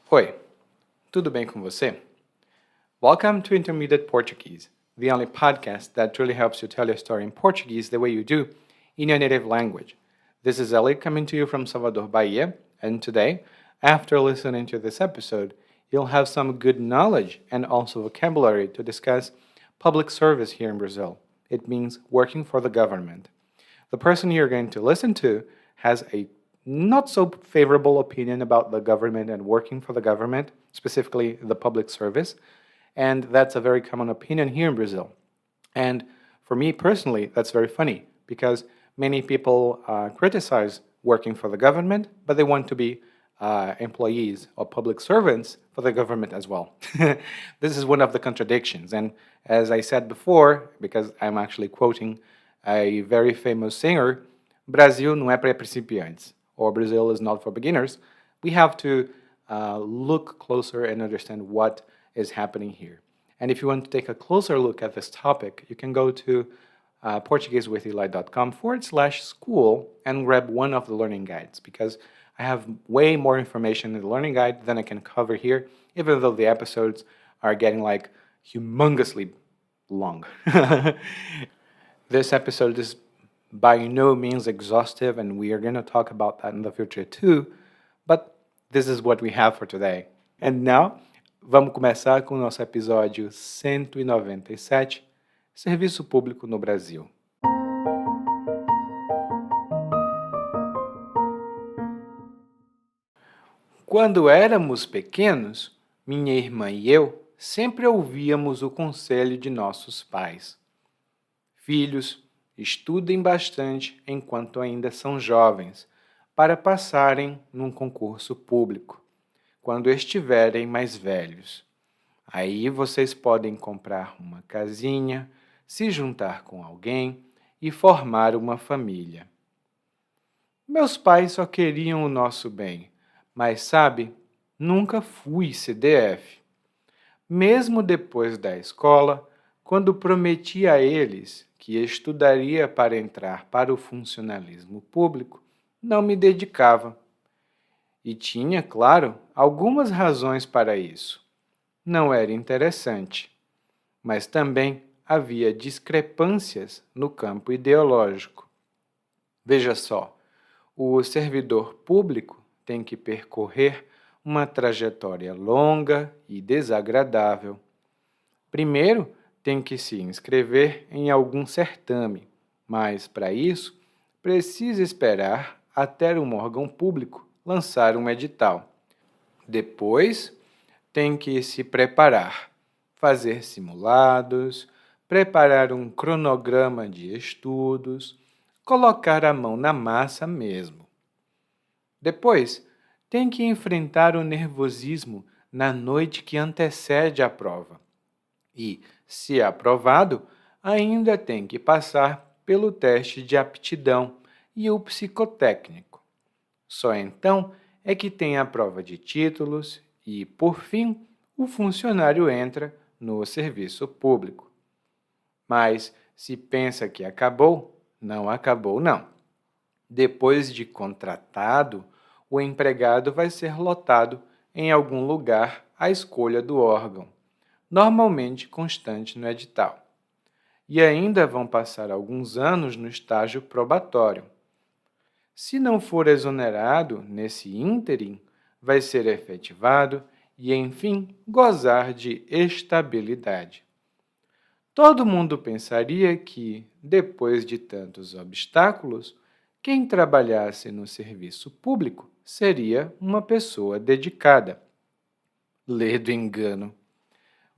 Oi, tudo bem com você? Welcome to Intermediate Portuguese, the only podcast that truly helps you tell your story in Portuguese the way you do in your native language. This is Eli coming to you from Salvador, Bahia, and today, after listening to this episode, you'll have some good knowledge and also vocabulary to discuss public service here in Brazil. It means working for the government. The person you're going to listen to has a not so favorable opinion about the government and working for the government, specifically the public service. And that's a very common opinion here in Brazil. And for me personally, that's very funny because many people criticize working for the government, but they want to be employees or public servants for the government as well. This is one of the contradictions. And as I said before, because I'm actually quoting a very famous singer, Brasil não é para principiantes, or Brazil is not for beginners. We have to look closer and understand what is happening here. And if you want to take a closer look at this topic, you can go to portuguesewitheli.com/school and grab one of the learning guides, because I have way more information in the learning guide than I can cover here, even though the episodes are getting like humongously long. This episode is by no means exhaustive, and we are going to talk about that in the future too, but this is what we have for today. And now, vamos começar com o nosso episódio 197, Serviço Público no Brasil. Quando éramos pequenos, minha irmã e eu sempre ouvíamos o conselho de nossos pais. Filhos, estudem bastante enquanto ainda são jovens, para passarem num concurso público, quando estiverem mais velhos. Aí vocês podem comprar uma casinha, se juntar com alguém e formar uma família. Meus pais só queriam o nosso bem, mas sabe, nunca fui CDF. Mesmo depois da escola, quando prometi a eles que estudaria para entrar para o funcionalismo público, não me dedicava. E tinha, claro, algumas razões para isso. Não era interessante, mas também havia discrepâncias no campo ideológico. Veja só, o servidor público tem que percorrer uma trajetória longa e desagradável. Primeiro, tem que se inscrever em algum certame, mas, para isso, precisa esperar até um órgão público lançar um edital. Depois, tem que se preparar, fazer simulados, preparar um cronograma de estudos, colocar a mão na massa mesmo. Depois, tem que enfrentar o nervosismo na noite que antecede a prova. E, se aprovado, ainda tem que passar pelo teste de aptidão e o psicotécnico. Só então é que tem a prova de títulos e, por fim, o funcionário entra no serviço público. Mas, se pensa que acabou, não acabou não. Depois de contratado, o empregado vai ser lotado em algum lugar à escolha do órgão, normalmente constante no edital. E ainda vão passar alguns anos no estágio probatório. Se não for exonerado nesse ínterim, vai ser efetivado e, enfim, gozar de estabilidade. Todo mundo pensaria que, depois de tantos obstáculos, quem trabalhasse no serviço público seria uma pessoa dedicada. Ledo engano.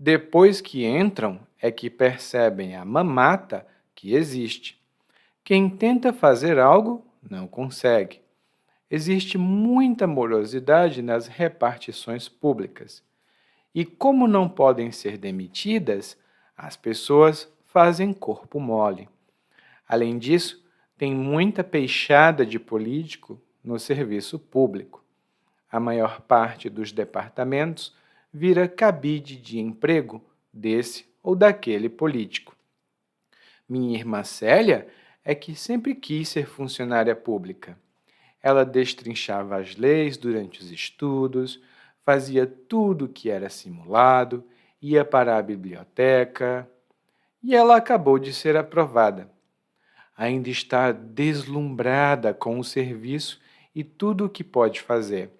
Depois que entram, é que percebem a mamata que existe. Quem tenta fazer algo, não consegue. Existe muita morosidade nas repartições públicas. E como não podem ser demitidas, as pessoas fazem corpo mole. Além disso, tem muita peixada de político no serviço público. A maior parte dos departamentos vira cabide de emprego desse ou daquele político. Minha irmã Célia é que sempre quis ser funcionária pública. Ela destrinchava as leis durante os estudos, fazia tudo que era simulado, ia para a biblioteca e ela acabou de ser aprovada. Ainda está deslumbrada com o serviço e tudo o que pode fazer.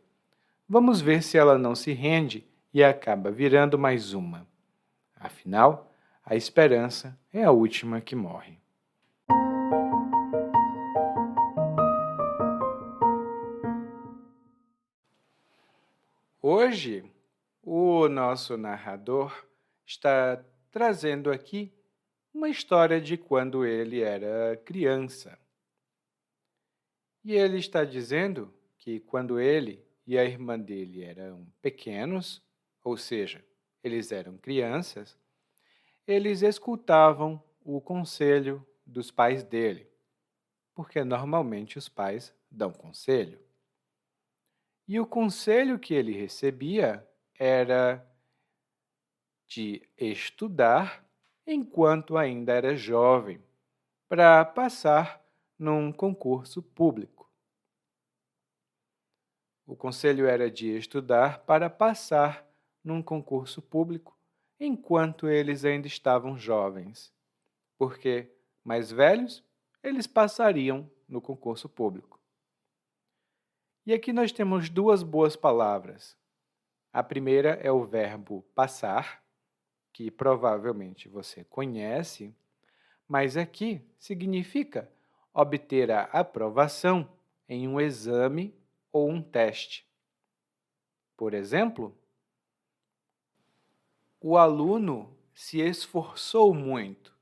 Vamos ver se ela não se rende e acaba virando mais uma. Afinal, a esperança é a última que morre. Hoje, o nosso narrador está trazendo aqui uma história de quando ele era criança. E ele está dizendo que quando ele e a irmã dele eram pequenos, ou seja, eles eram crianças, eles escutavam o conselho dos pais dele, porque normalmente os pais dão conselho. E o conselho que ele recebia era de estudar enquanto ainda era jovem, para passar num concurso público. O conselho era de estudar para passar num concurso público enquanto eles ainda estavam jovens, porque, mais velhos, eles passariam no concurso público. E aqui nós temos duas boas palavras. A primeira é o verbo passar, que provavelmente você conhece, mas aqui significa obter a aprovação em um exame ou um teste. Por exemplo, o aluno se esforçou muito,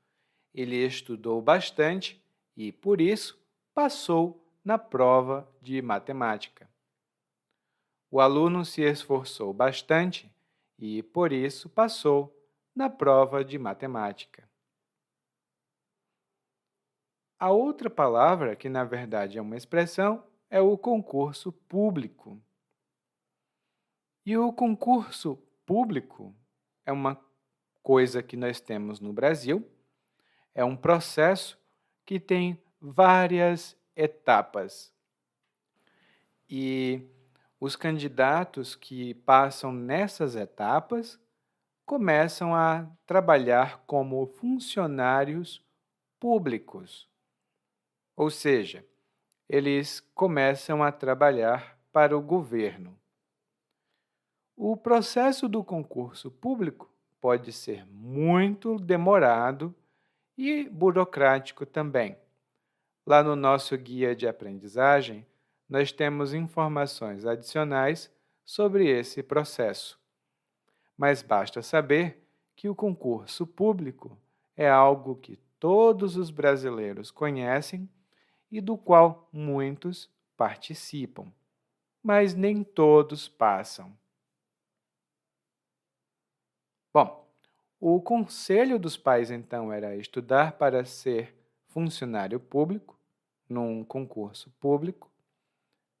ele estudou bastante e, por isso, passou na prova de matemática. O aluno se esforçou bastante e, por isso, passou na prova de matemática. A outra palavra, que na verdade é uma expressão, é o concurso público. E o concurso público é uma coisa que nós temos no Brasil, é um processo que tem várias etapas. E os candidatos que passam nessas etapas começam a trabalhar como funcionários públicos. Ou seja, eles começam a trabalhar para o governo. O processo do concurso público pode ser muito demorado e burocrático também. Lá no nosso guia de aprendizagem, nós temos informações adicionais sobre esse processo. Mas basta saber que o concurso público é algo que todos os brasileiros conhecem e do qual muitos participam, mas nem todos passam. Bom, o conselho dos pais então era estudar para ser funcionário público, num concurso público,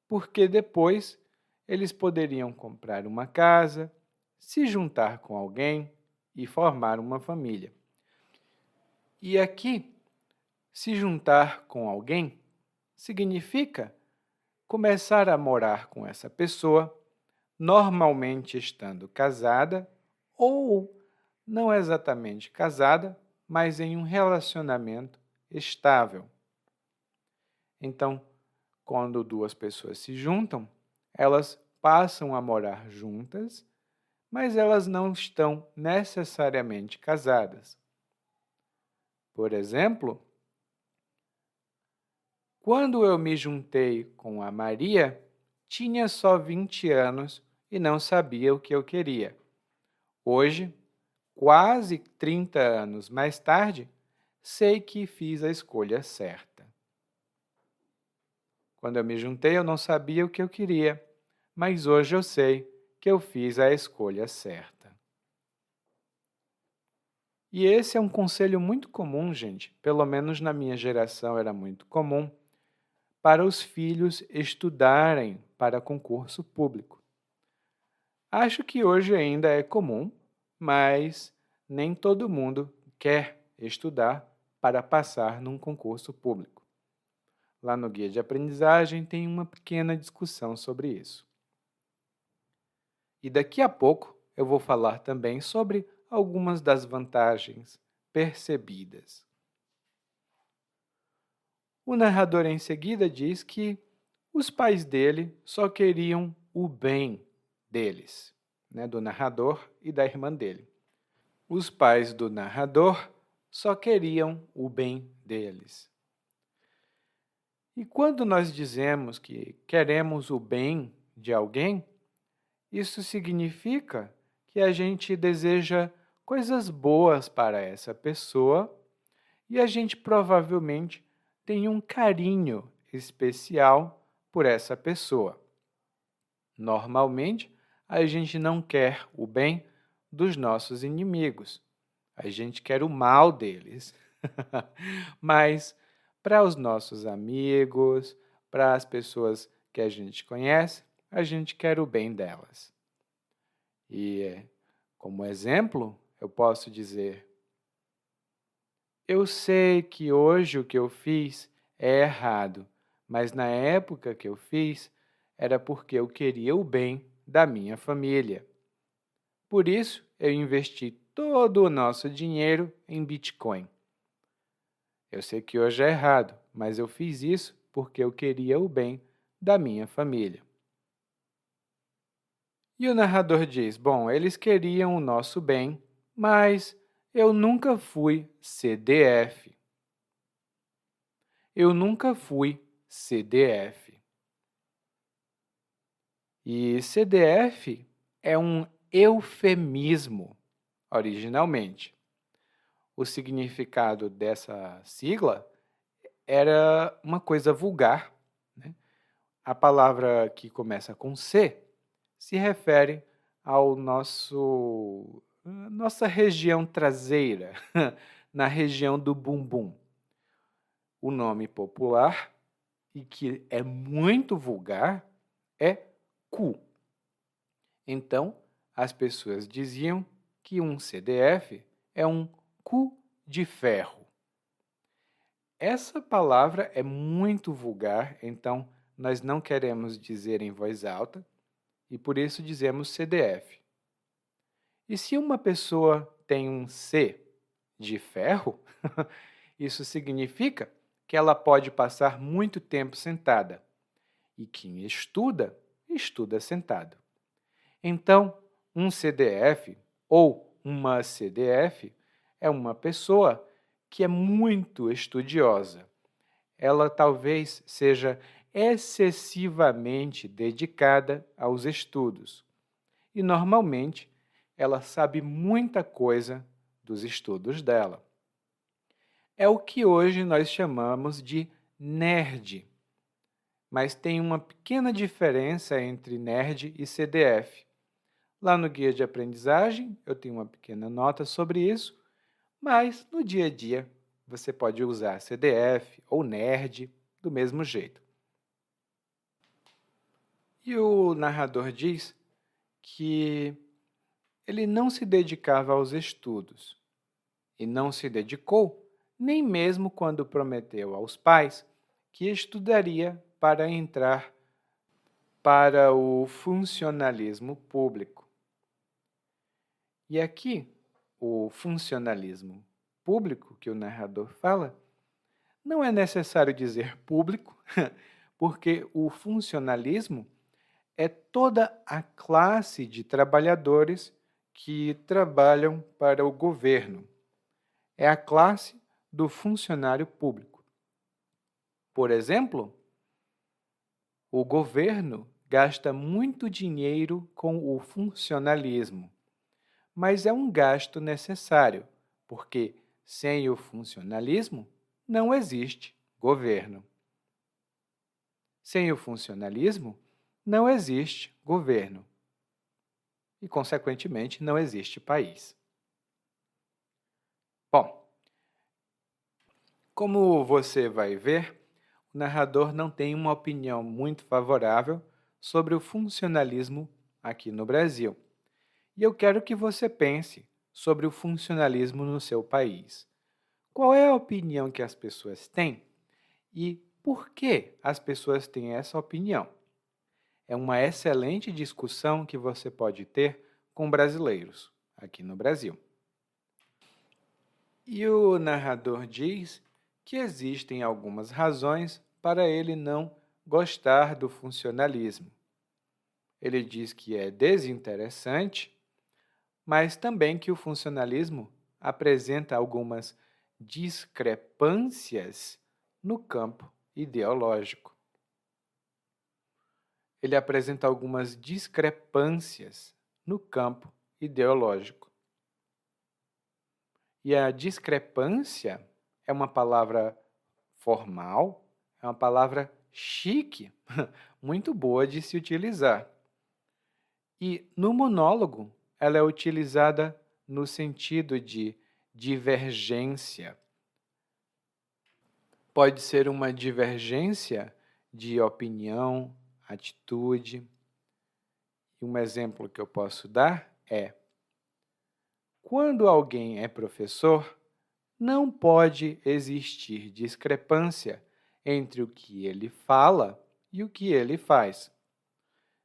porque depois eles poderiam comprar uma casa, se juntar com alguém e formar uma família. E aqui, se juntar com alguém significa começar a morar com essa pessoa, normalmente estando casada ou não exatamente casada, mas em um relacionamento estável. Então, quando duas pessoas se juntam, elas passam a morar juntas, mas elas não estão necessariamente casadas. Por exemplo, quando eu me juntei com a Maria, tinha só 20 anos e não sabia o que eu queria. Hoje, quase 30 anos mais tarde, sei que fiz a escolha certa. Quando eu me juntei, eu não sabia o que eu queria, mas hoje eu sei que eu fiz a escolha certa. E esse é um conselho muito comum, gente, pelo menos na minha geração era muito comum, para os filhos estudarem para concurso público. Acho que hoje ainda é comum, mas nem todo mundo quer estudar para passar num concurso público. Lá no guia de aprendizagem tem uma pequena discussão sobre isso. E daqui a pouco eu vou falar também sobre algumas das vantagens percebidas. O narrador em seguida diz que os pais dele só queriam o bem deles, né, do narrador e da irmã dele. Os pais do narrador só queriam o bem deles. E quando nós dizemos que queremos o bem de alguém, isso significa que a gente deseja coisas boas para essa pessoa e a gente provavelmente tem um carinho especial por essa pessoa. Normalmente, a gente não quer o bem dos nossos inimigos. A gente quer o mal deles. Mas para os nossos amigos, para as pessoas que a gente conhece, a gente quer o bem delas. E, como exemplo, eu posso dizer: eu sei que hoje o que eu fiz é errado, mas na época que eu fiz era porque eu queria o bem da minha família. Por isso, eu investi todo o nosso dinheiro em Bitcoin. Eu sei que hoje é errado, mas eu fiz isso porque eu queria o bem da minha família. E o narrador diz: bom, eles queriam o nosso bem, mas eu nunca fui CDF. Eu nunca fui CDF. E CDF é um eufemismo, originalmente. O significado dessa sigla era uma coisa vulgar, né? A palavra que começa com C se refere ao nossa região traseira, na região do bumbum. O nome popular, e que é muito vulgar, é cu. Então, as pessoas diziam que um CDF é um cu de ferro. Essa palavra é muito vulgar, então nós não queremos dizer em voz alta e por isso dizemos CDF. E se uma pessoa tem um C de ferro, isso significa que ela pode passar muito tempo sentada. E quem estuda, estuda sentado. Então, um CDF ou uma CDF é uma pessoa que é muito estudiosa. Ela talvez seja excessivamente dedicada aos estudos. E, normalmente, ela sabe muita coisa dos estudos dela. É o que hoje nós chamamos de nerd. Mas tem uma pequena diferença entre nerd e CDF. Lá no guia de aprendizagem, eu tenho uma pequena nota sobre isso, mas no dia a dia você pode usar CDF ou nerd do mesmo jeito. E o narrador diz que ele não se dedicava aos estudos e não se dedicou nem mesmo quando prometeu aos pais que estudaria para entrar para o funcionalismo público. E aqui, o funcionalismo público que o narrador fala, não é necessário dizer público, porque o funcionalismo é toda a classe de trabalhadores que trabalham para o governo. É a classe do funcionário público. Por exemplo, o governo gasta muito dinheiro com o funcionalismo, mas é um gasto necessário, porque sem o funcionalismo não existe governo. Sem o funcionalismo não existe governo e, consequentemente, não existe país. Bom, como você vai ver, o narrador não tem uma opinião muito favorável sobre o funcionalismo aqui no Brasil. E eu quero que você pense sobre o funcionalismo no seu país. Qual é a opinião que as pessoas têm e por que as pessoas têm essa opinião? é uma excelente discussão que você pode ter com brasileiros aqui no Brasil. E o narrador diz que existem algumas razões para ele não gostar do funcionalismo. Ele diz que é desinteressante, mas também que o funcionalismo apresenta algumas discrepâncias no campo ideológico. Ele apresenta algumas discrepâncias no campo ideológico. E a discrepância é uma palavra formal, é uma palavra chique, muito boa de se utilizar. E no monólogo, ela é utilizada no sentido de divergência. Pode ser uma divergência de opinião, atitude. E um exemplo que eu posso dar é: quando alguém é professor, não pode existir discrepância entre o que ele fala e o que ele faz.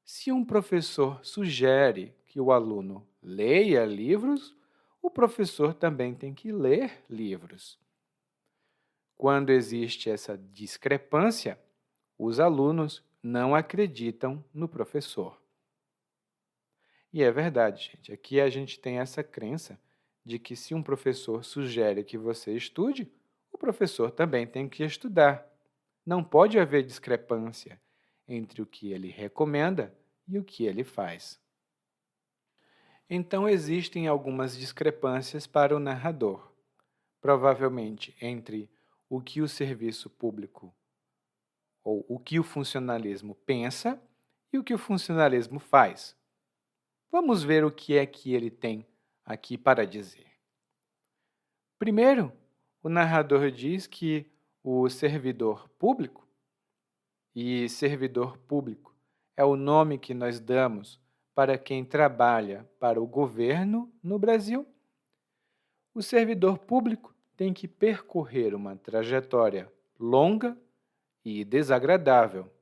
Se um professor sugere que o aluno leia livros, o professor também tem que ler livros. Quando existe essa discrepância, os alunos não acreditam no professor. E é verdade, gente. Aqui a gente tem essa crença de que se um professor sugere que você estude, o professor também tem que estudar. Não pode haver discrepância entre o que ele recomenda e o que ele faz. Então, existem algumas discrepâncias para o narrador, provavelmente entre o que o serviço público ou o que o funcionalismo pensa e o que o funcionalismo faz. Vamos ver o que é que ele tem aqui para dizer. Primeiro, o narrador diz que o servidor público, e servidor público é o nome que nós damos para quem trabalha para o governo no Brasil, o servidor público tem que percorrer uma trajetória longa e desagradável.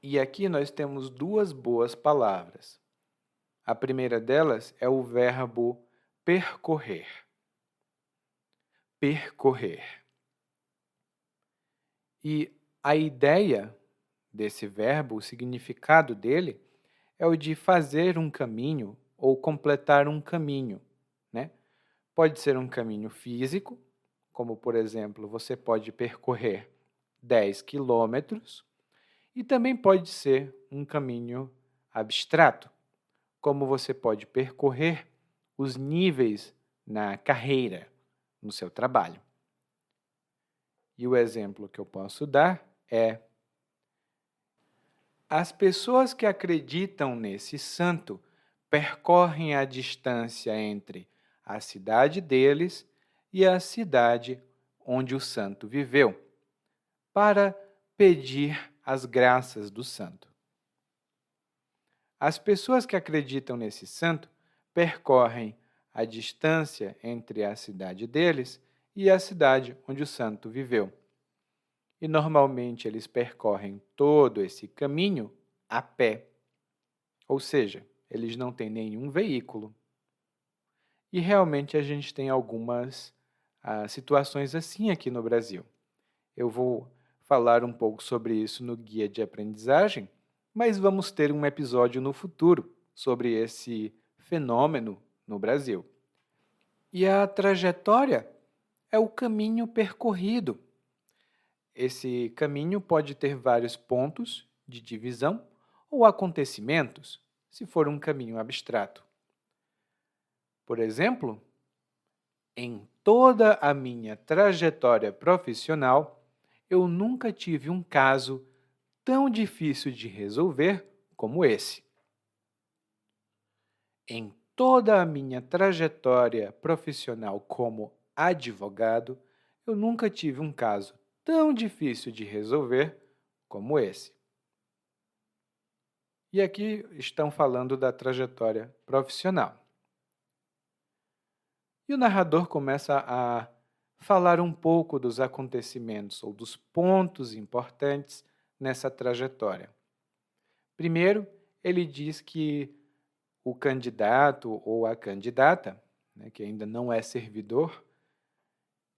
E aqui nós temos duas boas palavras. A primeira delas é o verbo percorrer. Percorrer. E a ideia desse verbo, o significado dele, é o de fazer um caminho ou completar um caminho, né? Pode ser um caminho físico, como, por exemplo, você pode percorrer 10 quilômetros, e também pode ser um caminho abstrato, como você pode percorrer os níveis na carreira, no seu trabalho. E o exemplo que eu posso dar é: as pessoas que acreditam nesse santo percorrem a distância entre a cidade deles e a cidade onde o santo viveu, para pedir as graças do santo. As pessoas que acreditam nesse santo percorrem a distância entre a cidade deles e a cidade onde o santo viveu. E normalmente eles percorrem todo esse caminho a pé, ou seja, eles não têm nenhum veículo. E realmente a gente tem algumas situações assim aqui no Brasil. Eu vou falar um pouco sobre isso no guia de aprendizagem, mas vamos ter um episódio no futuro sobre esse fenômeno no Brasil. E a trajetória é o caminho percorrido. Esse caminho pode ter vários pontos de divisão ou acontecimentos, se for um caminho abstrato. Por exemplo, em toda a minha trajetória profissional, eu nunca tive um caso tão difícil de resolver como esse. Em toda a minha trajetória profissional como advogado, eu nunca tive um caso tão difícil de resolver como esse. E aqui estão falando da trajetória profissional. E o narrador começa a falar um pouco dos acontecimentos ou dos pontos importantes nessa trajetória. Primeiro, ele diz que o candidato ou a candidata, né, que ainda não é servidor,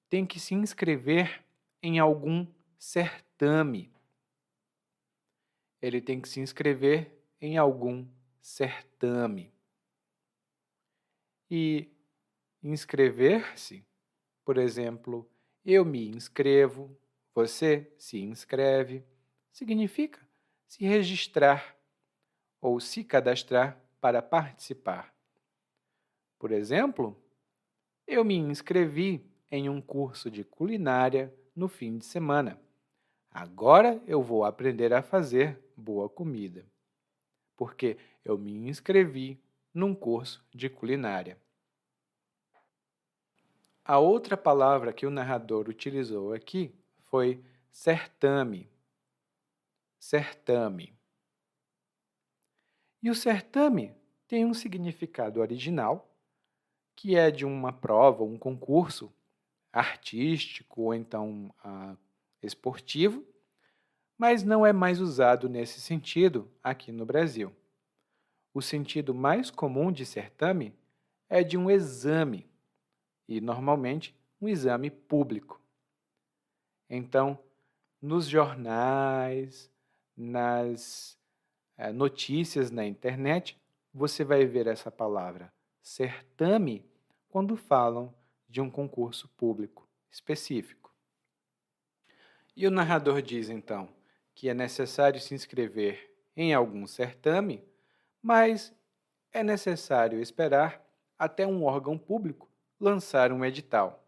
tem que se inscrever em algum certame. Ele tem que se inscrever em algum certame. E inscrever-se, por exemplo, eu me inscrevo, você se inscreve, significa se registrar ou se cadastrar para participar. Por exemplo, eu me inscrevi em um curso de culinária no fim de semana. Agora eu vou aprender a fazer boa comida, porque eu me inscrevi num curso de culinária. A outra palavra que o narrador utilizou aqui foi certame. Certame. E o certame tem um significado original, que é de uma prova, um concurso artístico ou então esportivo, mas não é mais usado nesse sentido aqui no Brasil. O sentido mais comum de certame é de um exame, e normalmente um exame público. Então, nos jornais, nas notícias na internet, você vai ver essa palavra certame quando falam de um concurso público específico. E o narrador diz então que é necessário se inscrever em algum certame, mas é necessário esperar até um órgão público lançar um edital.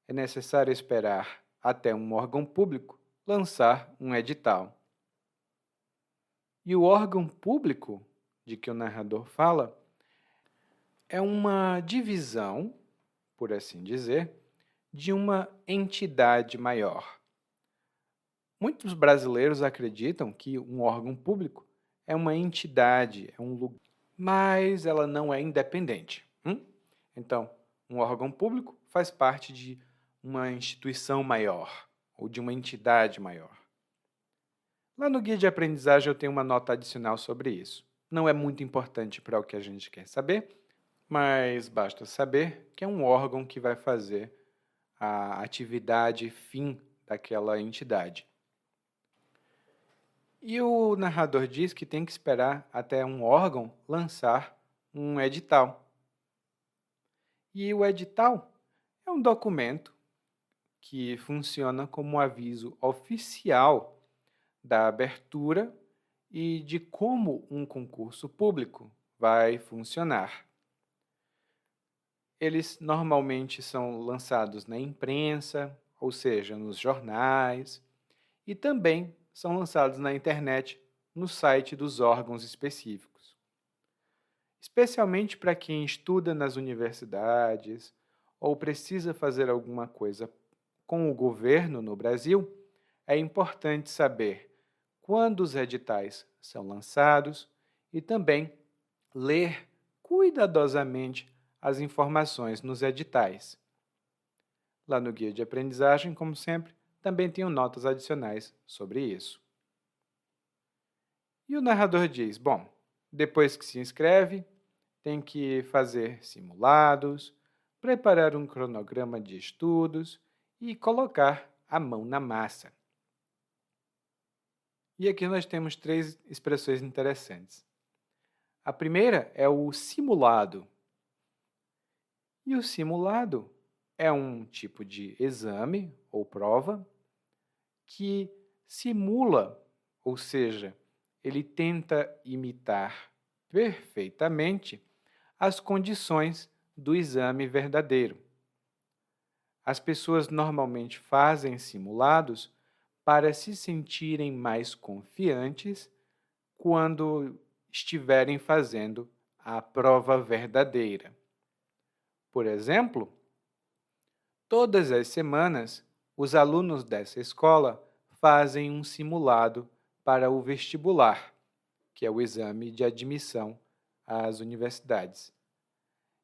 É necessário esperar até um órgão público lançar um edital. E o órgão público de que o narrador fala é uma divisão, por assim dizer, de uma entidade maior. Muitos brasileiros acreditam que um órgão público é uma entidade, é um lugar, mas ela não é independente. Então, um órgão público faz parte de uma instituição maior ou de uma entidade maior. Lá no guia de aprendizagem eu tenho uma nota adicional sobre isso. Não é muito importante para o que a gente quer saber, mas basta saber que é um órgão que vai fazer a atividade fim daquela entidade. E o narrador diz que tem que esperar até um órgão lançar um edital. E o edital é um documento que funciona como um aviso oficial da abertura e de como um concurso público vai funcionar. Eles normalmente são lançados na imprensa, ou seja, nos jornais, e também são lançados na internet, no site dos órgãos específicos. Especialmente para quem estuda nas universidades ou precisa fazer alguma coisa com o governo no Brasil, é importante saber quando os editais são lançados e também ler cuidadosamente as informações nos editais. Lá no guia de aprendizagem, como sempre, também tenho notas adicionais sobre isso. E o narrador diz, bom, depois que se inscreve, tem que fazer simulados, preparar um cronograma de estudos e colocar a mão na massa. E aqui nós temos 3 expressões interessantes. A primeira é o simulado. E o simulado é um tipo de exame ou prova que simula, ou seja, ele tenta imitar perfeitamente as condições do exame verdadeiro. As pessoas normalmente fazem simulados para se sentirem mais confiantes quando estiverem fazendo a prova verdadeira. Por exemplo, todas as semanas, os alunos dessa escola fazem um simulado para o vestibular, que é o exame de admissão às universidades.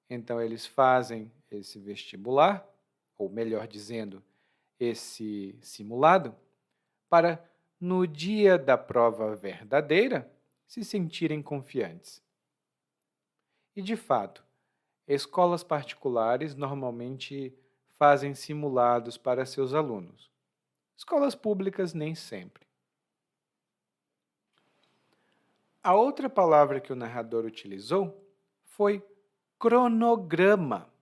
Então, eles fazem esse vestibular, ou melhor dizendo, esse simulado, para no dia da prova verdadeira, se sentirem confiantes. E, de fato, escolas particulares normalmente fazem simulados para seus alunos. Escolas públicas nem sempre. A outra palavra que o narrador utilizou foi cronograma.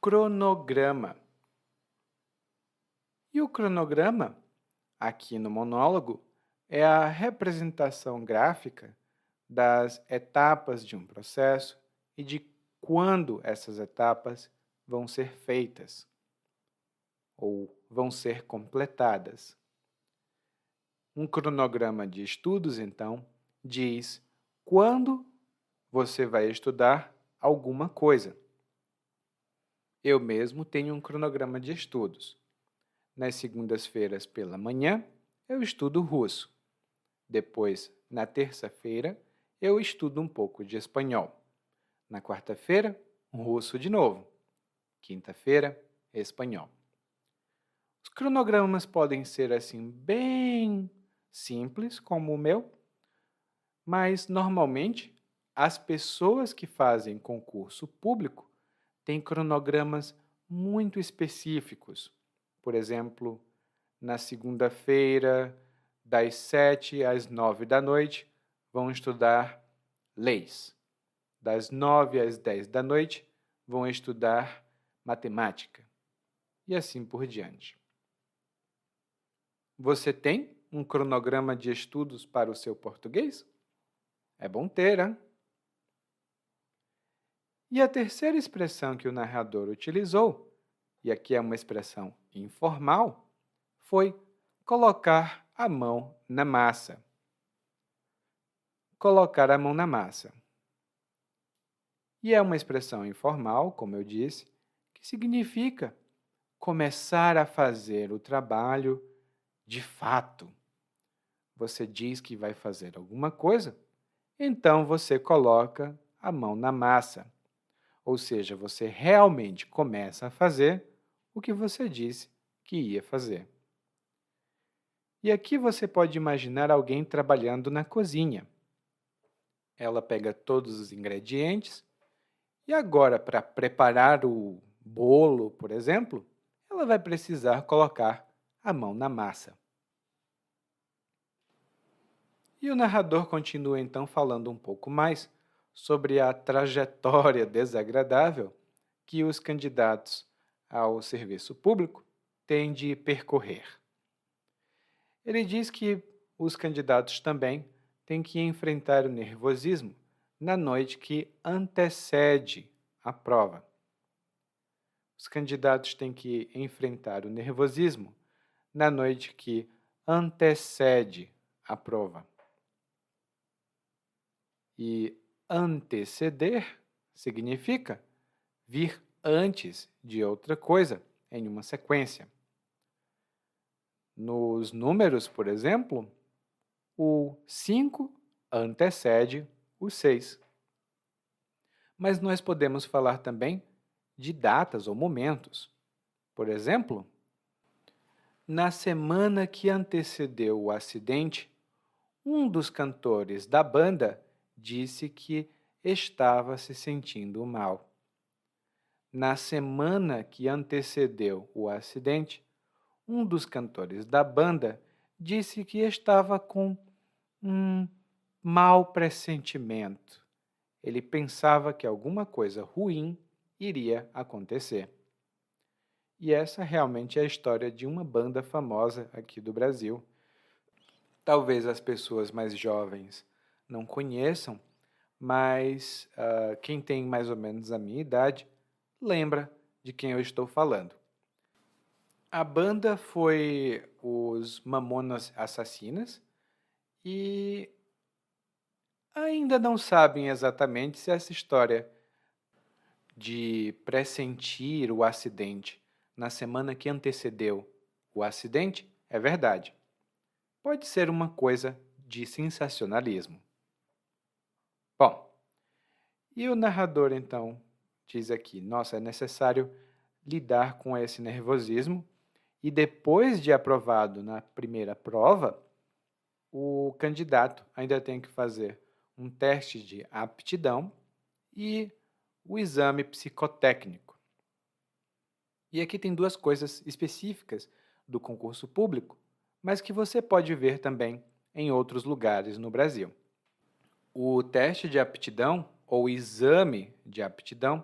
Cronograma. E o cronograma, aqui no monólogo, é a representação gráfica das etapas de um processo e de quando essas etapas vão ser feitas ou vão ser completadas. Um cronograma de estudos, então, diz quando você vai estudar alguma coisa. Eu mesmo tenho um cronograma de estudos. Nas segundas-feiras pela manhã, eu estudo russo. Depois, na terça-feira, eu estudo um pouco de espanhol. Na quarta-feira, russo de novo. Quinta-feira, espanhol. Os cronogramas podem ser assim bem simples, como o meu, mas normalmente as pessoas que fazem concurso público têm cronogramas muito específicos. Por exemplo, na segunda-feira, das 7 às 9 da noite, vão estudar leis. Das 9 às 10 da noite, vão estudar matemática. E assim por diante. Você tem um cronograma de estudos para o seu português? É bom ter, hein? E a terceira expressão que o narrador utilizou, e aqui é uma expressão informal, foi colocar a mão na massa. Colocar a mão na massa. E é uma expressão informal, como eu disse, que significa começar a fazer o trabalho de fato. Você diz que vai fazer alguma coisa, então você coloca a mão na massa. Ou seja, você realmente começa a fazer o que você disse que ia fazer. E aqui você pode imaginar alguém trabalhando na cozinha. Ela pega todos os ingredientes e agora, para preparar o bolo, por exemplo, ela vai precisar colocar a mão na massa. E o narrador continua então falando um pouco mais sobre a trajetória desagradável que os candidatos ao serviço público têm de percorrer. Ele diz que os candidatos também têm que enfrentar o nervosismo na noite que antecede a prova. Os candidatos têm que enfrentar o nervosismo na noite que antecede a prova. E anteceder significa vir antes de outra coisa em uma sequência. Nos números, por exemplo, o 5 antecede o 6. Mas nós podemos falar também de datas ou momentos. Por exemplo, na semana que antecedeu o acidente, um dos cantores da banda disse que estava se sentindo mal. Na semana que antecedeu o acidente, um dos cantores da banda disse que estava com um mau pressentimento. Ele pensava que alguma coisa ruim iria acontecer. E essa realmente é a história de uma banda famosa aqui do Brasil. Talvez as pessoas mais jovens não conheçam, mas quem tem mais ou menos a minha idade lembra de quem eu estou falando. A banda foi os Mamonas Assassinas e ainda não sabem exatamente se essa história de pressentir o acidente na semana que antecedeu o acidente é verdade. Pode ser uma coisa de sensacionalismo. Bom, e o narrador então diz aqui: nossa, é necessário lidar com esse nervosismo e depois de aprovado na primeira prova, o candidato ainda tem que fazer um teste de aptidão e o exame psicotécnico. E aqui tem duas coisas específicas do concurso público, mas que você pode ver também em outros lugares no Brasil. O teste de aptidão, ou exame de aptidão,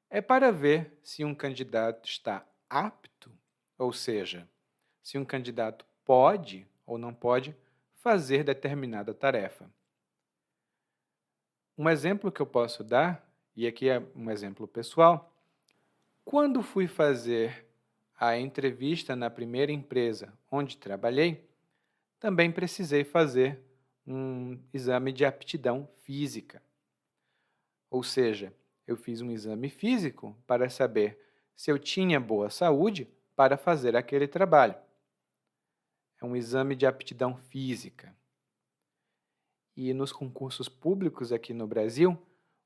é para ver se um candidato está apto, ou seja, se um candidato pode ou não pode fazer determinada tarefa. Um exemplo que eu posso dar, e aqui é um exemplo pessoal, quando fui fazer a entrevista na primeira empresa onde trabalhei, também precisei fazer um exame de aptidão física. Ou seja, eu fiz um exame físico para saber se eu tinha boa saúde para fazer aquele trabalho. É um exame de aptidão física. E nos concursos públicos aqui no Brasil,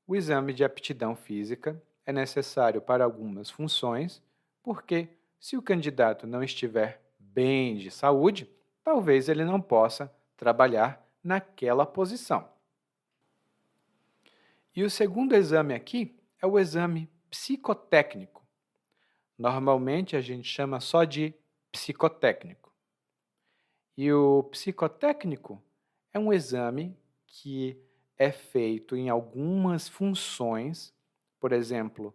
o exame de aptidão física é necessário para algumas funções, porque se o candidato não estiver bem de saúde, talvez ele não possa trabalhar naquela posição. E o segundo exame aqui é o exame psicotécnico. Normalmente a gente chama só de psicotécnico. E o psicotécnico é um exame que é feito em algumas funções, por exemplo,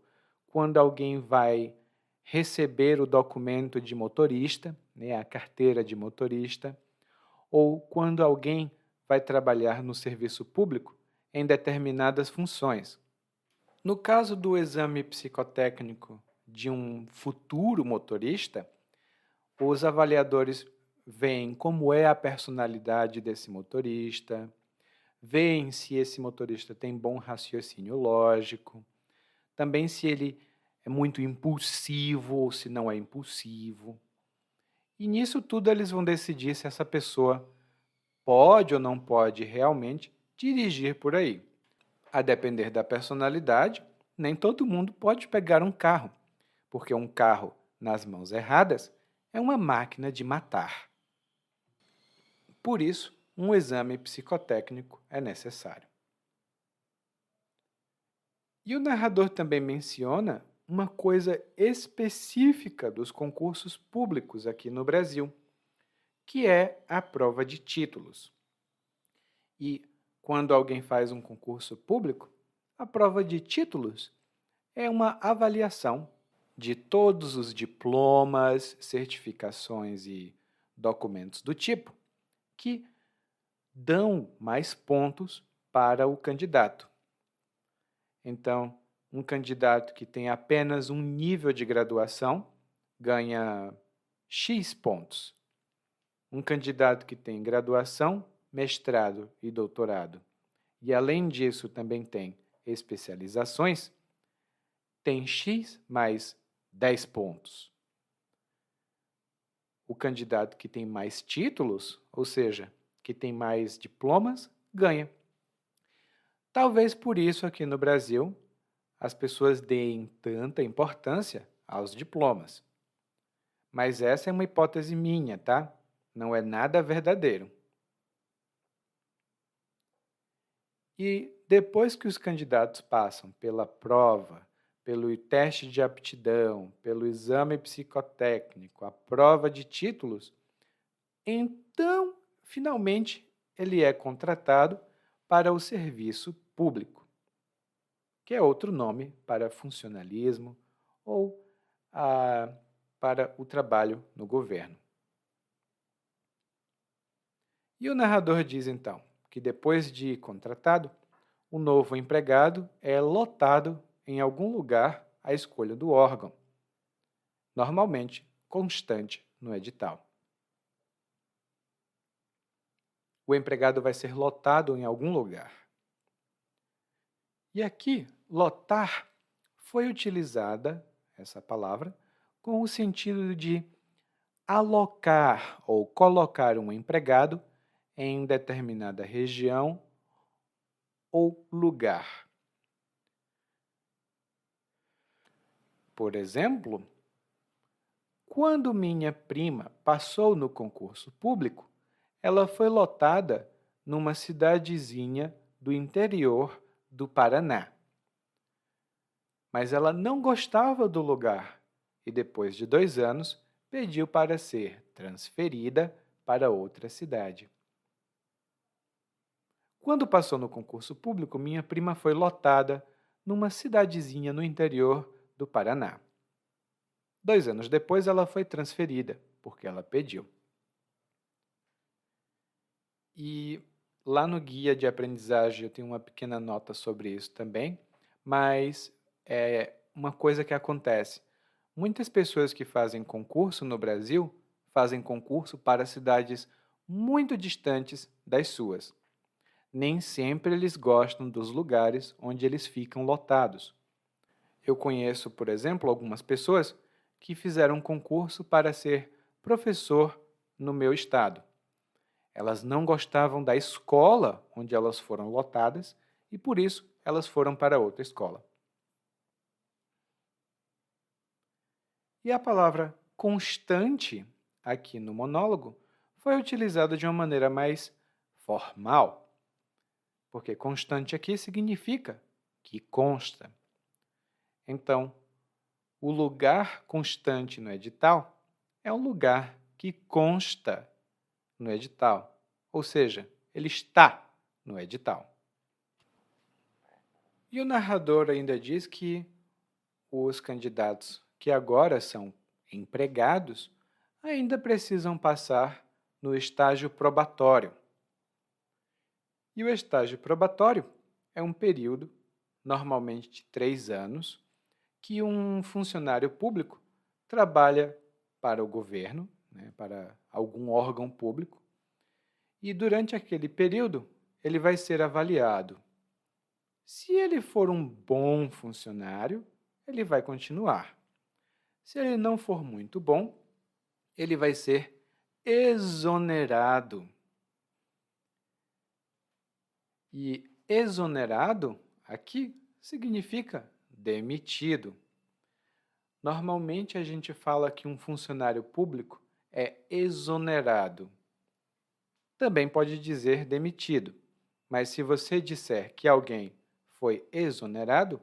quando alguém vai receber o documento de motorista, né, a carteira de motorista, ou quando alguém vai trabalhar no serviço público em determinadas funções. No caso do exame psicotécnico de um futuro motorista, os avaliadores veem como é a personalidade desse motorista, veem se esse motorista tem bom raciocínio lógico, também se ele é muito impulsivo ou se não é impulsivo. E nisso tudo eles vão decidir se essa pessoa pode ou não pode realmente dirigir por aí. A depender da personalidade, nem todo mundo pode pegar um carro, porque um carro nas mãos erradas é uma máquina de matar. Por isso, um exame psicotécnico é necessário. E o narrador também menciona uma coisa específica dos concursos públicos aqui no Brasil, que é a prova de títulos. E quando alguém faz um concurso público, a prova de títulos é uma avaliação de todos os diplomas, certificações e documentos do tipo que dão mais pontos para o candidato. Então, um candidato que tem apenas um nível de graduação ganha X pontos. Um candidato que tem graduação, mestrado e doutorado, e além disso também tem especializações, tem X mais 10 pontos. O candidato que tem mais títulos, ou seja, que tem mais diplomas, ganha. Talvez por isso aqui no Brasil as pessoas deem tanta importância aos diplomas. Mas essa é uma hipótese minha, tá? Não é nada verdadeiro. E depois que os candidatos passam pela prova, pelo teste de aptidão, pelo exame psicotécnico, a prova de títulos, então, finalmente, ele é contratado para o serviço público, que é outro nome para funcionalismo ou para o trabalho no governo. E o narrador diz então que depois de contratado, o novo empregado é lotado em algum lugar à escolha do órgão, normalmente constante no edital. O empregado vai ser lotado em algum lugar. E aqui, lotar foi utilizada, essa palavra, com o sentido de alocar ou colocar um empregado em determinada região ou lugar. Por exemplo, quando minha prima passou no concurso público, ela foi lotada numa cidadezinha do interior do Paraná. Mas ela não gostava do lugar e, depois de 2 anos, pediu para ser transferida para outra cidade. Quando passou no concurso público, minha prima foi lotada numa cidadezinha no interior do Paraná. 2 anos depois, ela foi transferida, porque ela pediu. E lá no guia de aprendizagem eu tenho uma pequena nota sobre isso também, mas é uma coisa que acontece. Muitas pessoas que fazem concurso no Brasil fazem concurso para cidades muito distantes das suas. Nem sempre eles gostam dos lugares onde eles ficam lotados. Eu conheço, por exemplo, algumas pessoas que fizeram um concurso para ser professor no meu estado. Elas não gostavam da escola onde elas foram lotadas e, por isso, elas foram para outra escola. E a palavra constante, aqui no monólogo, foi utilizada de uma maneira mais formal, porque constante aqui significa que consta. Então, o lugar constante no edital é um lugar que consta no edital, ou seja, ele está no edital. E o narrador ainda diz que os candidatos que agora são empregados ainda precisam passar no estágio probatório. E o estágio probatório é um período, normalmente de 3 anos, que um funcionário público trabalha para o governo, para algum órgão público, e durante aquele período ele vai ser avaliado. Se ele for um bom funcionário, ele vai continuar. Se ele não for muito bom, ele vai ser exonerado. E exonerado aqui significa demitido. Normalmente a gente fala que um funcionário público é exonerado. Também pode dizer demitido, mas se você disser que alguém foi exonerado,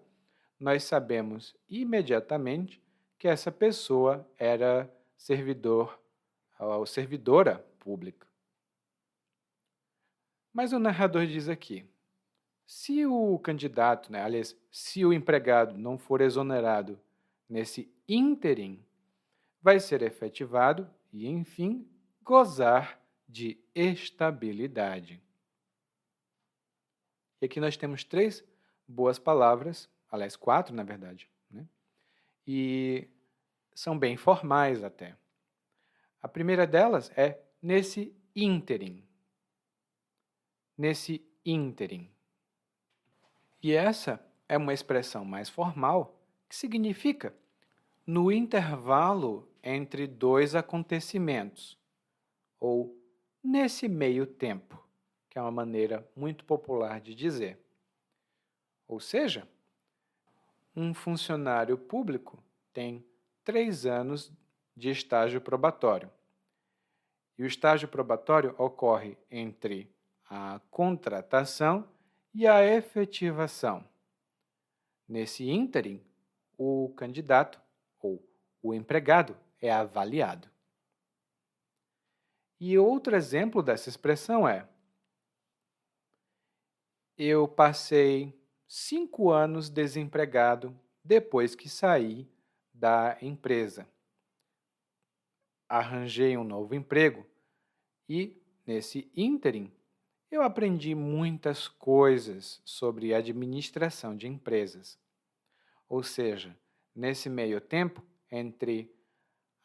nós sabemos imediatamente que essa pessoa era servidor ou servidora pública. Mas o narrador diz aqui, se o candidato, aliás, se o empregado não for exonerado nesse ínterim, vai ser efetivado e, enfim, gozar de estabilidade. E aqui nós temos 3 boas palavras, aliás, 4, na verdade, e são bem formais até. A primeira delas é nesse ínterim. Nesse ínterim. E essa é uma expressão mais formal que significa no intervalo entre 2 acontecimentos, ou nesse meio tempo, que é uma maneira muito popular de dizer. Ou seja, um funcionário público tem 3 anos de estágio probatório. E o estágio probatório ocorre entre a contratação e a efetivação. Nesse ínterim, o candidato ou o empregado é avaliado. E outro exemplo dessa expressão é: eu passei 5 anos desempregado depois que saí da empresa. Arranjei um novo emprego e, nesse ínterim, eu aprendi muitas coisas sobre administração de empresas. Ou seja, nesse meio tempo, entre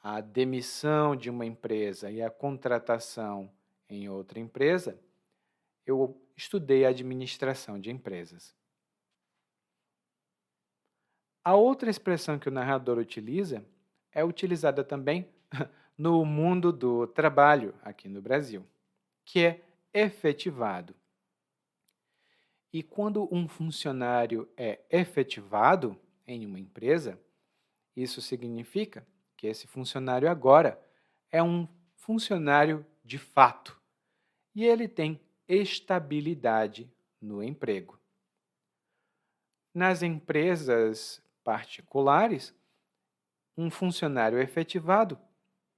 a demissão de uma empresa e a contratação em outra empresa, eu estudei administração de empresas. A outra expressão que o narrador utiliza é utilizada também no mundo do trabalho aqui no Brasil, que é efetivado. E quando um funcionário é efetivado em uma empresa, isso significa que esse funcionário agora é um funcionário de fato. e ele tem estabilidade no emprego. Nas empresas particulares, um funcionário efetivado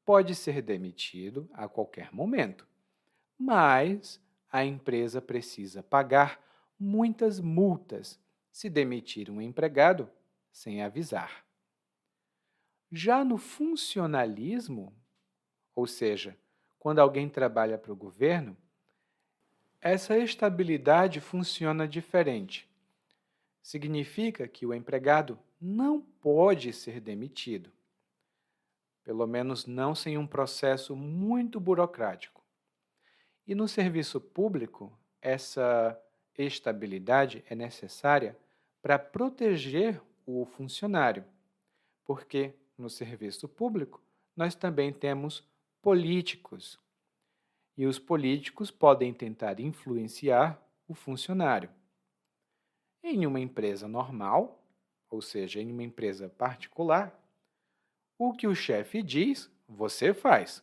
pode ser demitido a qualquer momento, mas a empresa precisa pagar muitas multas se demitir um empregado sem avisar. Já no funcionalismo, ou seja, quando alguém trabalha para o governo, essa estabilidade funciona diferente. Significa que o empregado não pode ser demitido, pelo menos não sem um processo muito burocrático. E no serviço público, essa estabilidade é necessária para proteger o funcionário, porque no serviço público nós também temos políticos, e os políticos podem tentar influenciar o funcionário. Em uma empresa normal, ou seja, em uma empresa particular, o que o chefe diz, você faz.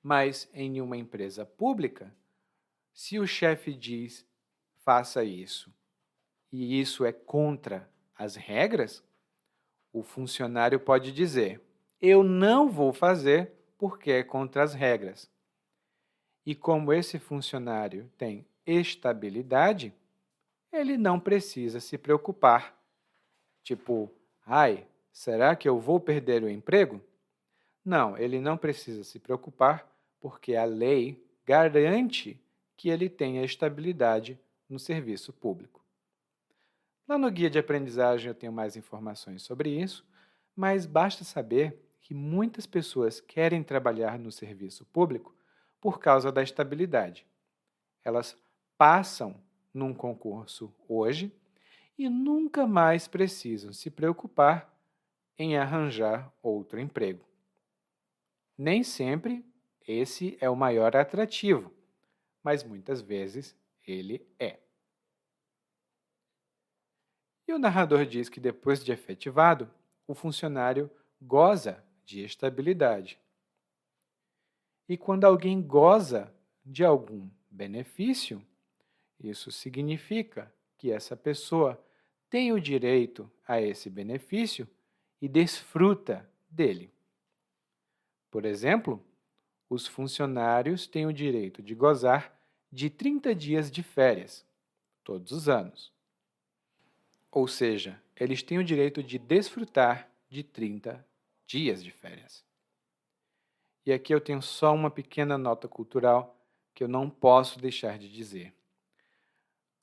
Mas em uma empresa pública, se o chefe diz faça isso e isso é contra as regras, o funcionário pode dizer eu não vou fazer porque é contra as regras. E como esse funcionário tem estabilidade, ele não precisa se preocupar. Tipo, ai, será que eu vou perder o emprego? Não, ele não precisa se preocupar porque a lei garante que ele tenha estabilidade no serviço público. Lá no guia de aprendizagem eu tenho mais informações sobre isso, mas basta saber que muitas pessoas querem trabalhar no serviço público por causa da estabilidade. Elas passam num concurso hoje e nunca mais precisam se preocupar em arranjar outro emprego. Nem sempre esse é o maior atrativo, mas muitas vezes ele é. E o narrador diz que depois de efetivado, o funcionário goza de estabilidade. E quando alguém goza de algum benefício, isso significa que essa pessoa tem o direito a esse benefício e desfruta dele. Por exemplo, os funcionários têm o direito de gozar de 30 dias de férias, todos os anos. Ou seja, eles têm o direito de desfrutar de 30 dias de férias. E aqui eu tenho só uma pequena nota cultural que eu não posso deixar de dizer.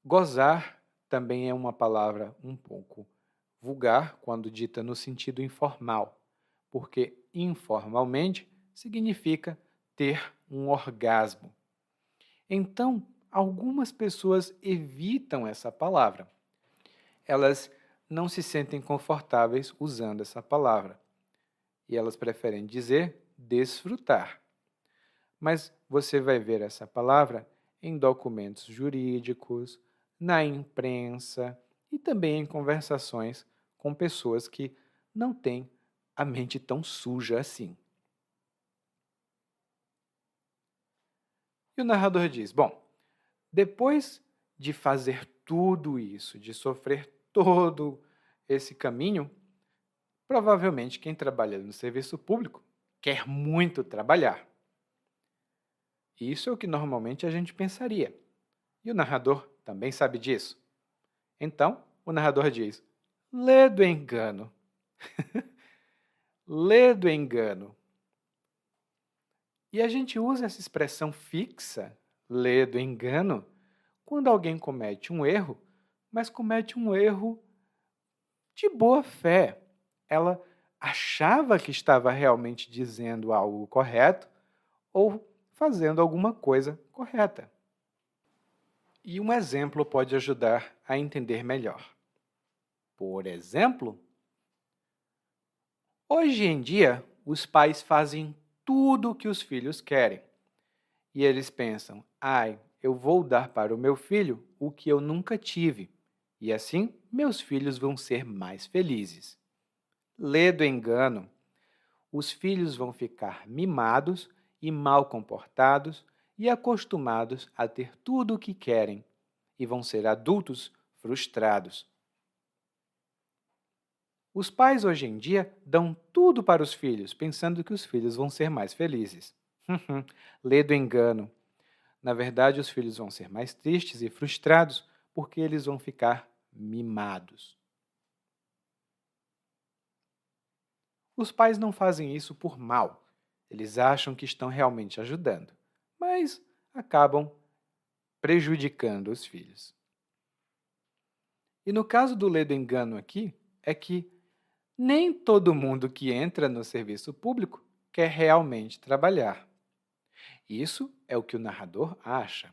Gozar também é uma palavra um pouco vulgar quando dita no sentido informal, porque informalmente significa ter um orgasmo. Então, algumas pessoas evitam essa palavra. Elas não se sentem confortáveis usando essa palavra e elas preferem dizer desfrutar. Mas você vai ver essa palavra em documentos jurídicos, na imprensa e também em conversações com pessoas que não têm a mente tão suja assim. E o narrador diz, bom, depois de fazer tudo isso, de sofrer todo esse caminho, provavelmente quem trabalha no serviço público quer muito trabalhar. Isso é o que normalmente a gente pensaria. E o narrador também sabe disso. Então, o narrador diz, lê do engano. Lê do engano. E a gente usa essa expressão fixa, lê do engano, quando alguém comete um erro, mas comete um erro de boa fé. Ela achava que estava realmente dizendo algo correto ou fazendo alguma coisa correta. E um exemplo pode ajudar a entender melhor. Por exemplo, hoje em dia, os pais fazem tudo o que os filhos querem. E eles pensam, ai, eu vou dar para o meu filho o que eu nunca tive. E assim, meus filhos vão ser mais felizes. Lê do engano. Os filhos vão ficar mimados e mal comportados e acostumados a ter tudo o que querem, e vão ser adultos frustrados. Os pais hoje em dia dão tudo para os filhos, pensando que os filhos vão ser mais felizes. Lê do engano. Na verdade, os filhos vão ser mais tristes e frustrados porque eles vão ficar mimados. Os pais não fazem isso por mal. Eles acham que estão realmente ajudando, mas acabam prejudicando os filhos. E no caso do Lê do engano aqui, é que nem todo mundo que entra no serviço público quer realmente trabalhar. Isso é o que o narrador acha.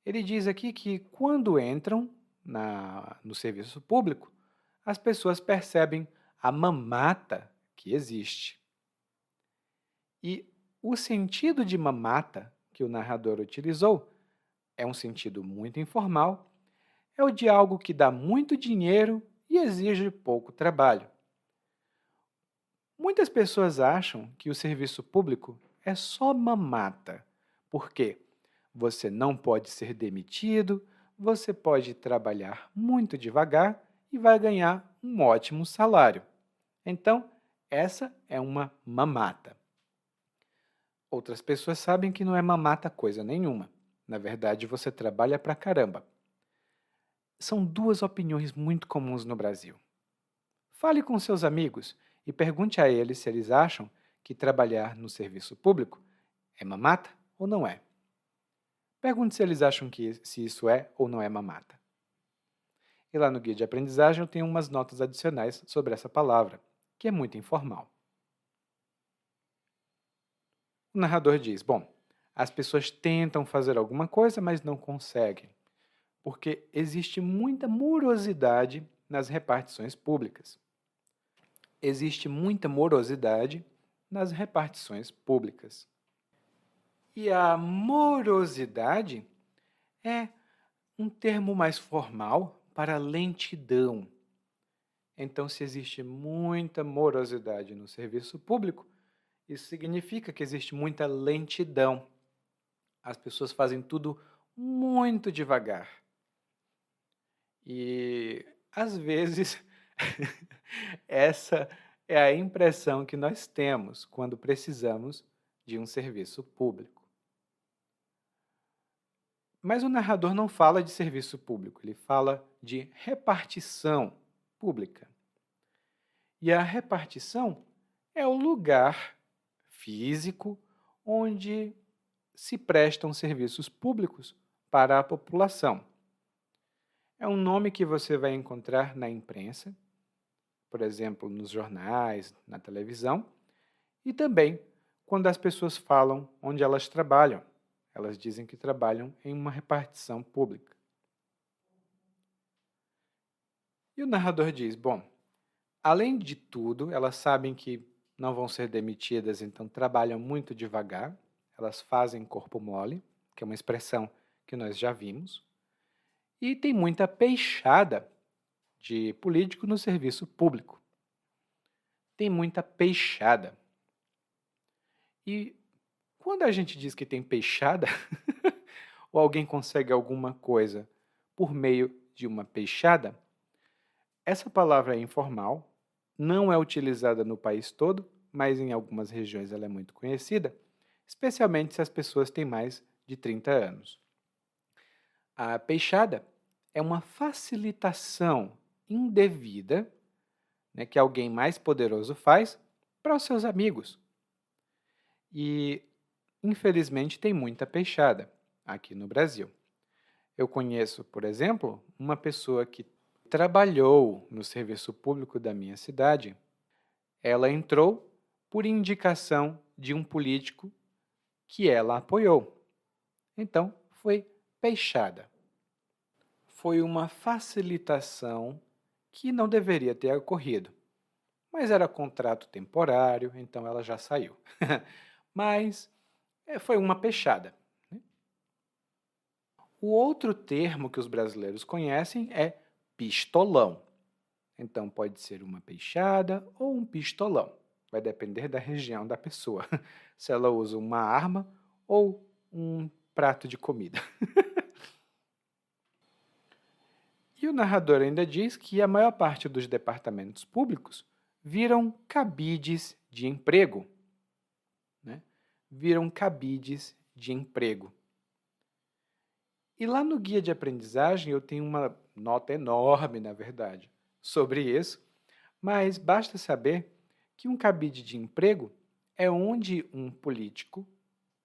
Ele diz aqui que quando entram no serviço público, as pessoas percebem a mamata que existe. E o sentido de mamata que o narrador utilizou é um sentido muito informal, é o de algo que dá muito dinheiro e exige pouco trabalho. Muitas pessoas acham que o serviço público é só mamata, porque você não pode ser demitido, você pode trabalhar muito devagar e vai ganhar um ótimo salário. Então, essa é uma mamata. Outras pessoas sabem que não é mamata coisa nenhuma. Na verdade, você trabalha pra caramba. São duas opiniões muito comuns no Brasil. Fale com seus amigos e pergunte a eles se eles acham que trabalhar no serviço público é mamata ou não é. Pergunte se eles acham que se isso é ou não é mamata. E lá no guia de aprendizagem eu tenho umas notas adicionais sobre essa palavra, que é muito informal. O narrador diz: bom, as pessoas tentam fazer alguma coisa, mas não conseguem, porque existe muita morosidade nas repartições públicas. Existe muita morosidade nas repartições públicas. E a morosidade é um termo mais formal para lentidão. Então, se existe muita morosidade no serviço público, isso significa que existe muita lentidão. As pessoas fazem tudo muito devagar. E, às vezes, essa é a impressão que nós temos quando precisamos de um serviço público. Mas o narrador não fala de serviço público, ele fala de repartição pública. E a repartição é o lugar físico onde se prestam serviços públicos para a população. É um nome que você vai encontrar na imprensa, por exemplo, nos jornais, na televisão, e também quando as pessoas falam onde elas trabalham. Elas dizem que trabalham em uma repartição pública. E o narrador diz: bom, além de tudo, elas sabem que não vão ser demitidas, então trabalham muito devagar, elas fazem corpo mole, que é uma expressão que nós já vimos, e tem muita peixada de político no serviço público. Tem muita peixada. E quando a gente diz que tem peixada, ou alguém consegue alguma coisa por meio de uma peixada, essa palavra é informal, não é utilizada no país todo, mas em algumas regiões ela é muito conhecida, especialmente se as pessoas têm mais de 30 anos. A peixada é uma facilitação indevida, né, que alguém mais poderoso faz para os seus amigos. E, infelizmente, tem muita peixada aqui no Brasil. Eu conheço, por exemplo, uma pessoa que trabalhou no serviço público da minha cidade. Ela entrou por indicação de um político que ela apoiou. Então, foi peixada. Foi uma facilitação que não deveria ter ocorrido. Mas era contrato temporário, então ela já saiu. Mas foi uma peixada. O outro termo que os brasileiros conhecem é pistolão. Então, pode ser uma peixada ou um pistolão. Vai depender da região da pessoa. Se ela usa uma arma ou um prato de comida. E o narrador ainda diz que a maior parte dos departamentos públicos viram cabides de emprego, né? Viram cabides de emprego. E lá no guia de aprendizagem eu tenho uma nota enorme, na verdade, sobre isso, mas basta saber que um cabide de emprego é onde um político,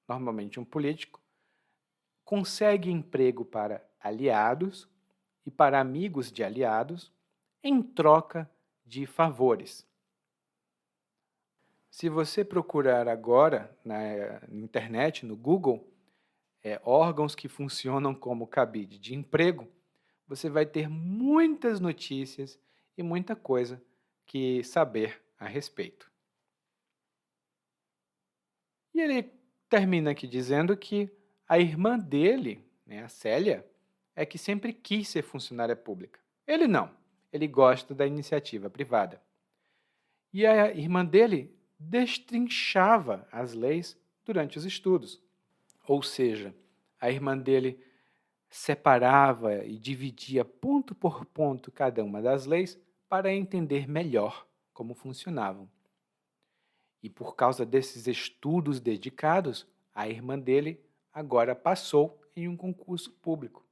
normalmente um político, consegue emprego para aliados e para amigos de aliados em troca de favores. Se você procurar agora na internet, no Google, órgãos que funcionam como cabide de emprego, você vai ter muitas notícias e muita coisa que saber a respeito. E ele termina aqui dizendo que a irmã dele, né, a Célia, é que sempre quis ser funcionária pública. Ele não. Ele gosta da iniciativa privada. E a irmã dele destrinchava as leis durante os estudos. Ou seja, a irmã dele separava e dividia ponto por ponto cada uma das leis para entender melhor como funcionavam. E por causa desses estudos dedicados, a irmã dele agora passou em um concurso público.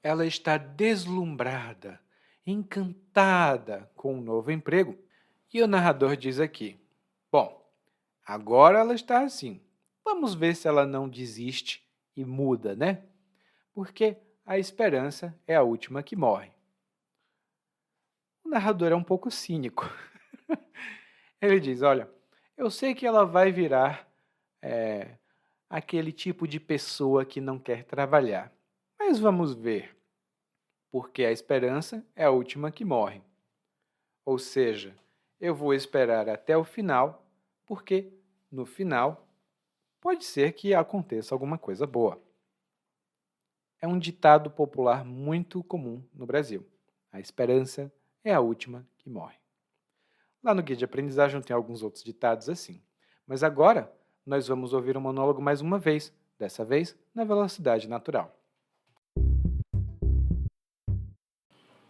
Ela está deslumbrada, encantada com um novo emprego. E o narrador diz aqui: bom, agora ela está assim. Vamos ver se ela não desiste e muda, né? Porque a esperança é a última que morre. O narrador é um pouco cínico. Ele diz: olha, eu sei que ela vai virar aquele tipo de pessoa que não quer trabalhar. Mas vamos ver, porque a esperança é a última que morre. Ou seja, eu vou esperar até o final, porque no final pode ser que aconteça alguma coisa boa. É um ditado popular muito comum no Brasil. A esperança é a última que morre. Lá no guia de aprendizagem tem alguns outros ditados assim. Mas agora nós vamos ouvir o monólogo mais uma vez, dessa vez na velocidade natural.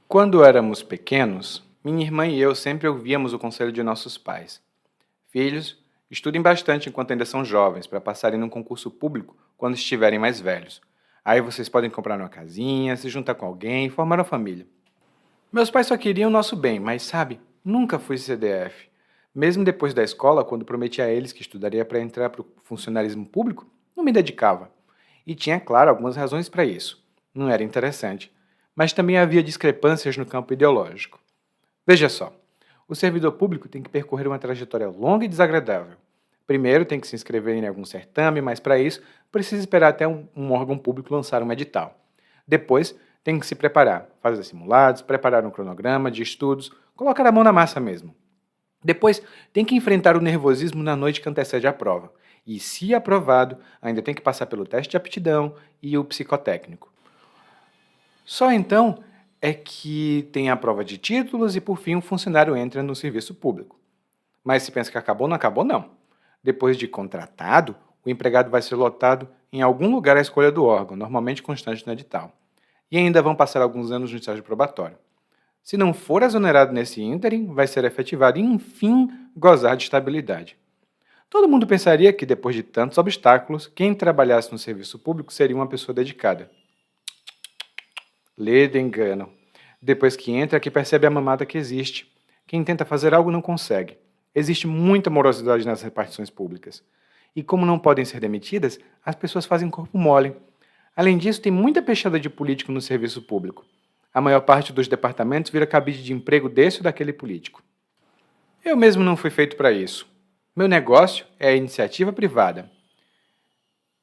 Quando éramos pequenos, minha irmã e eu sempre ouvíamos o conselho de nossos pais. Filhos, estudem bastante enquanto ainda são jovens, para passarem num concurso público quando estiverem mais velhos. Aí vocês podem comprar uma casinha, se juntar com alguém e formar uma família. Meus pais só queriam o nosso bem, mas sabe, nunca fui CDF. Mesmo depois da escola, quando prometi a eles que estudaria para entrar para o funcionalismo público, não me dedicava. E tinha, claro, algumas razões para isso. Não era interessante. Mas também havia discrepâncias no campo ideológico. Veja só, o servidor público tem que percorrer uma trajetória longa e desagradável. Primeiro tem que se inscrever em algum certame, mas para isso precisa esperar até um órgão público lançar um edital. Depois tem que se preparar, fazer simulados, preparar um cronograma de estudos, colocar a mão na massa mesmo. Depois tem que enfrentar o nervosismo na noite que antecede a prova. E, se aprovado, ainda tem que passar pelo teste de aptidão e o psicotécnico. Só então é que tem a prova de títulos e, por fim, o funcionário entra no serviço público. Mas se pensa que acabou, não acabou não. Depois de contratado, o empregado vai ser lotado em algum lugar à escolha do órgão, normalmente constante no edital. E ainda vão passar alguns anos no estágio probatório. Se não for exonerado nesse ínterim, vai ser efetivado e, enfim, gozar de estabilidade. Todo mundo pensaria que, depois de tantos obstáculos, quem trabalhasse no serviço público seria uma pessoa dedicada. Lê engano. Depois que entra, que percebe a mamata que existe. Quem tenta fazer algo não consegue. Existe muita morosidade nas repartições públicas. E como não podem ser demitidas, as pessoas fazem corpo mole. Além disso, tem muita peixada de político no serviço público. A maior parte dos departamentos vira cabide de emprego desse ou daquele político. Eu mesmo não fui feito para isso. Meu negócio é a iniciativa privada.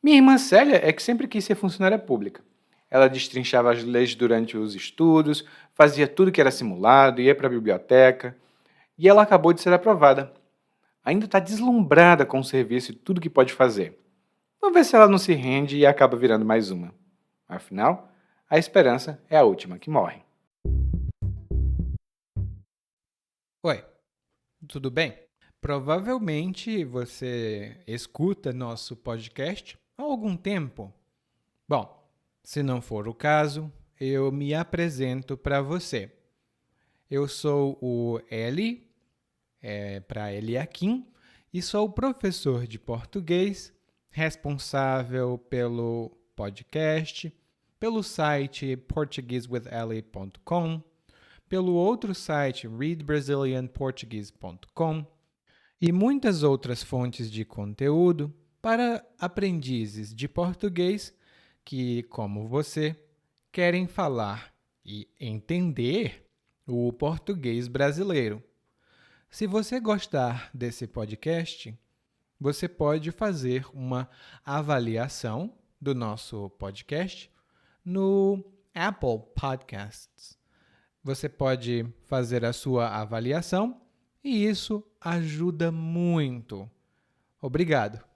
Minha irmã Célia é que sempre quis ser funcionária pública. Ela destrinchava as leis durante os estudos, fazia tudo que era simulado, ia para a biblioteca, e ela acabou de ser aprovada. Ainda está deslumbrada com o serviço e tudo que pode fazer. Vamos ver se ela não se rende e acaba virando mais uma. Afinal, a esperança é a última que morre. Oi, tudo bem? Provavelmente você escuta nosso podcast há algum tempo? Bom, se não for o caso, eu me apresento para você. Eu sou o Eli, para Eliakim, e sou professor de português, responsável pelo podcast, pelo site portuguesewitheli.com, pelo outro site readbrazilianportuguese.com e muitas outras fontes de conteúdo para aprendizes de português que, como você, querem falar e entender o português brasileiro. Se você gostar desse podcast, você pode fazer uma avaliação do nosso podcast no Apple Podcasts. Você pode fazer a sua avaliação e isso ajuda muito. Obrigado.